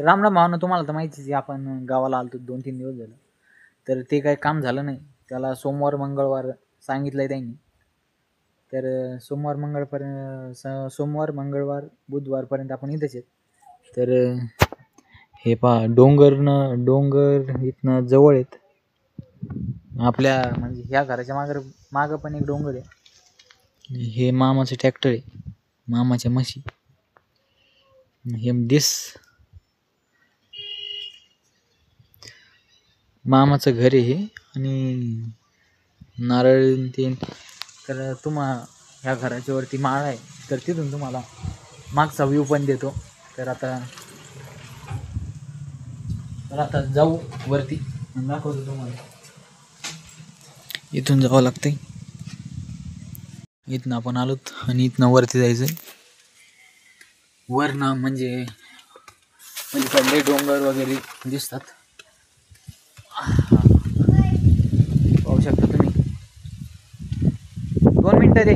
तर रामराम भावना, तुम्हाला तर माहितीच आहे आपण गावाला आलतो 2-3 दिवस झालं. तर ते काही काम झालं नाही. त्याला सोमवार मंगळवार सांगितलंय त्यांनी. तर सोमवार मंगळवार बुधवारपर्यंत आपण इथंच आहेत. तर हे पहा डोंगर इथनं जवळ आहेत. आपल्या म्हणजे ह्या घराच्या मागं पण एक डोंगर आहे. हे मामाचे ट्रॅक्टर आहे, मामाच्या म्हशी. हे मामाचं घर आहे हे. आणि नारळ ते. तर ह्या घराच्या वरती माळ आहे. तर तिथून तुम्हाला मागचा व्ह्यू पण देतो. तर आता जाऊ वरती आणि दाखवतो तुम्हाला. इथून जावं लागतंय. इथनं आपण आलोत आणि इथनं वरती जायचंय. वरनं म्हणजे पलीकडले डोंगर वगैरे दिसतात. पाहू शकता तुम्ही. 2 मिनिटं रे.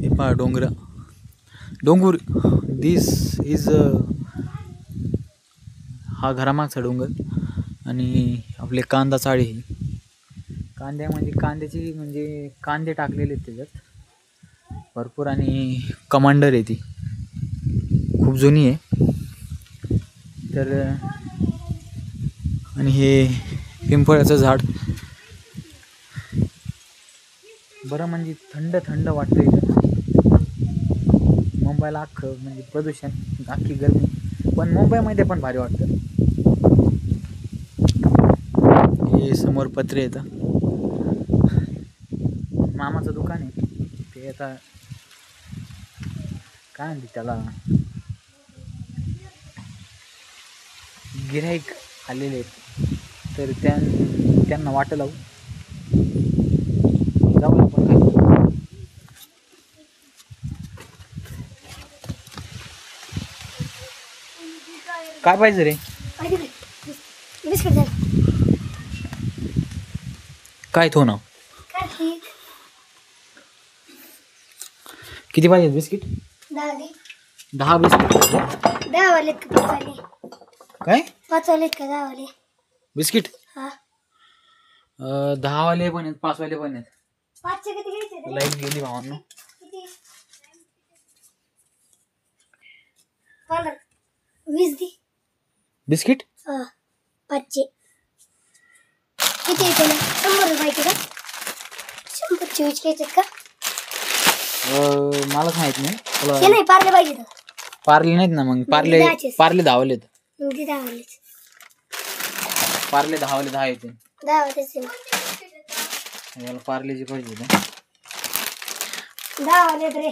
हे पहा डोंगर. दिस इज हा घरामागचा डोंगर. आणि आपले कांदा चाळी. कांदे टाकलेले आहेत त्याच्यात भरपूर. आणि कमांडर आहे ती, खूप जुनी आहे. तर आणि हे पिंपळाचं झाड. बरं म्हणजे थंड वाटतं इथं. मुंबईला अख्खं म्हणजे प्रदूषण, अख्खी गरमी, पण मुंबईमध्ये पण भारी वाटतं. हे समोर पत्रे येतं. मामाचं दुकान आहे ते. आता काय म्हणते त्याला, गिऱ्हाईक आलेले आहेत. तर त्यांना वाटं लावू. जाऊ आपण खाली. काय पाहिजे रे? काय तो ना किती पाहिजे बिस्किट? 10 बिस्किट. 10 वाले काय 5 वाले का 10 वाले बिस्किट? 10 वाले पण आहेत, 5 वाले पण आहेत. 5चे किती घ्यायचे? लाईट गेली भावांनो. 20 दे बिस्किट. 5चे किती येते ना? 100 रुपयाचे का? 100चे घ्यायचे का? मलाच माहित नाही. ते नाही पार्ले पाहिजे तर. पार्ले नाहीत ना मग. पार्ले 10 वाले. मग ते 10 वाले. पार्ले 10 वाले 10 येते. 10 वाले. याला पार्लेची पाहिजे ना. 10 वाले रे.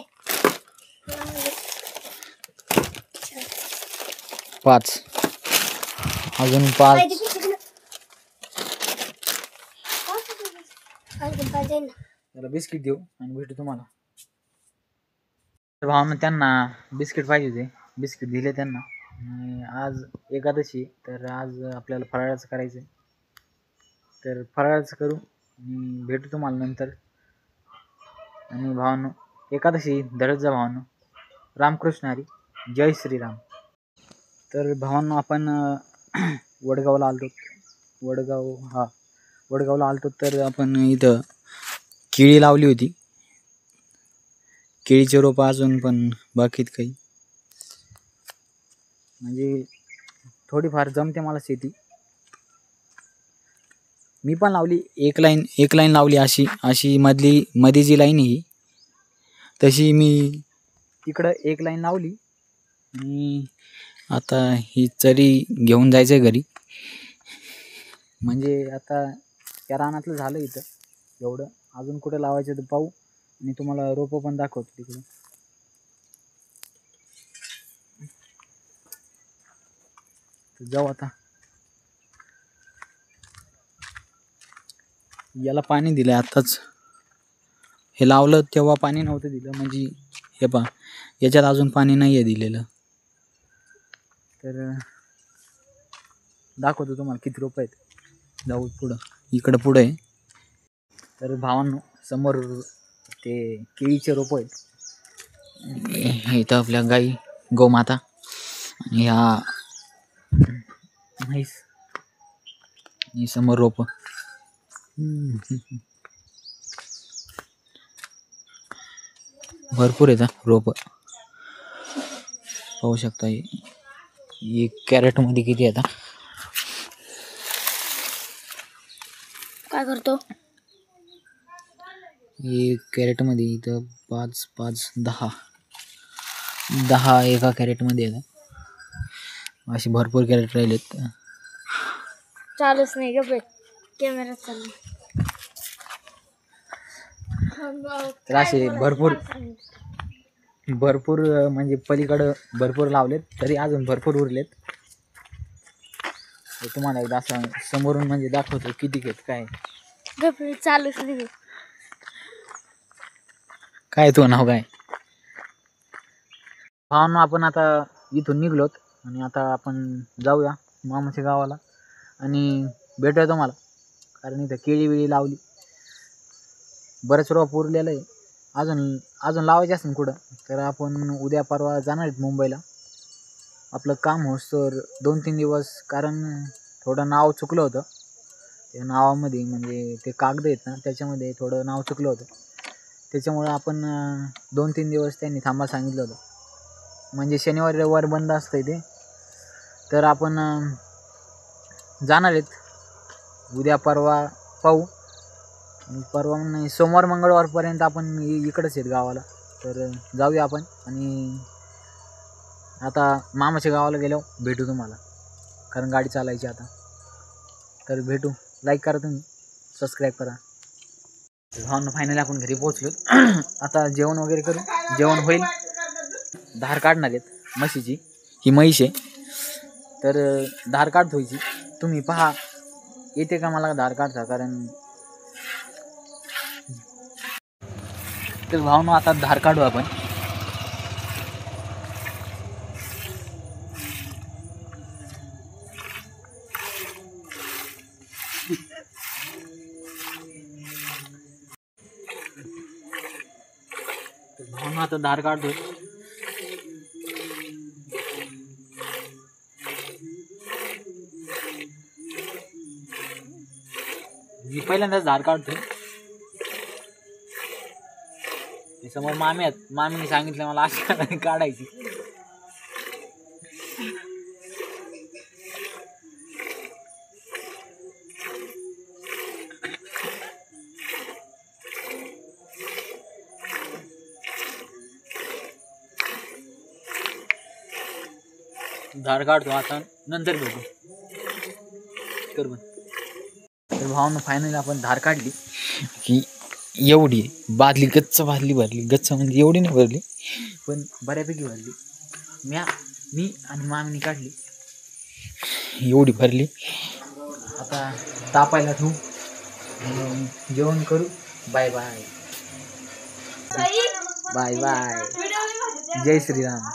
5 अजून 5. त्याला बिस्किट देऊ आणि भेटू तुम्हाला. तर भावांना त्यांना बिस्किट पाहिजे होते. बिस्किट दिले त्यांना. आज एकादशी, तर आज आपल्याला फराळाचं करायचं. तर फराळाचं करू आणि भेटू तुम्हाला नंतर. आणि भावांनो, एकादशी धरत जा भावांनो. रामकृष्ण हरी, जय श्रीराम. तर भावांनो, आपण वडगावला आलतो. तर आपण इथं केळी लावली होती. केळीचे रोपं अजून पण बाकीत काही, म्हणजे थोडीफार जमते मला शेती. मी पण लावली एक लाईन लावली. अशी मध्ये जी लाईन आहे तशी मी तिकडं एक लाईन लावली. आणि आता ही चरी घेऊन जायचं घरी. म्हणजे आता त्या रानातलं झालं इथं एवढं. अजून कुठे लावायचं तर पाहू. आणि तुम्हाला रोपं पण दाखवतो तिकडे. तर जाऊ आता. याला पाणी दिलं आताच. हे लावलं तेव्हा पाणी नव्हतं दिलं. म्हणजे हे पहा, याच्यात अजून पाणी नाही आहे दिलेलं. तर दाखवतो तुम्हाला किती रोपं आहेत. जाऊ पुढं, इकडं पुढं आहे. तर भावांनो, समोर ते केळीचे रोपं आहेत. इथं आपल्या गाई, गोमाता. आणि ह्या नाहीस ही समोर रोप भरपूर आहेत रोप पाहू शकता. एक कॅरेट मध्ये किती आता काय करतो? एक कॅरेट मध्ये इथं 5 5 10 एका कॅरेट मध्ये येतात. असे भरपूर कॅरेट राहिलेत. चालूच नाही ग बाई, कॅमेरा चालू. तर असे भरपूर म्हणजे पलीकडं भरपूर लावलेत, तरी अजून भरपूर उरलेत. तुम्हाला एकदा असं समोरून म्हणजे दाखवतो किती घेत काय. चालूच नाही. काय तो नाव काय भावांनो, आपण आता इथून निघलोत आणि आता आपण जाऊया मामाच्या गावाला आणि भेटूया तुम्हाला. कारण इथं केळी वेळी लावली, बरंच रोप उरलेलं आहे. अजून लावायचे असेल कुठं तर आपण उद्या परवा जाणार आहेत मुंबईला. आपलं काम होतं 2-3 दिवस, कारण थोडं नाव चुकलं होतं. त्या नावामध्ये म्हणजे ते कागद आहेत ना, त्याच्यामध्ये थोडं नाव चुकलं होतं. त्याच्यामुळं आपण 2-3 दिवस त्यांनी थांबा सांगितलं होतं. म्हणजे शनिवार रविवार बंद असतं ते. तर आपण जाणार आहेत उद्या परवा, पाहू. परवा नाही, सोमवार मंगळवारपर्यंत आपण इकडंच आहेत गावाला. तर जाऊया आपण आणि आता मामाच्या गावाला गेल्यावर भेटू तुम्हाला, कारण गाडी चालायची आता. तर भेटू. लाईक करा, तुम्ही सबस्क्राईब करा. भावना फायनली आपण घरी पोहोचलो. आता जेवण वगैरे करू, जेवण होईल. धार काढणार आहेत म्हशीची, ही म्हैस आहे. तर धार काढत व्हायची. तुम्ही पहा येते का मला धार काढता. कारण तर भावना आता धार काढू आपण. भावना आता धार काढतोय. मी पहिल्यांदाच धार काढतोय. समोर मामी आहेत, मामीने सांगितलं मला अशी काढायची. धार काढतो आता, नंतर भेटू. तर भावानं फायनली आपण धार काढली की एवढी बादली, गच्च बादली भरली. गच्च म्हणजे एवढी नाही भरली, पण बऱ्यापैकी भरली. मी आणि मामीने काढली, एवढी भरली. आता तापायला ठेवू, जेवण करू. Bye bye. Bye bye. जय श्रीराम.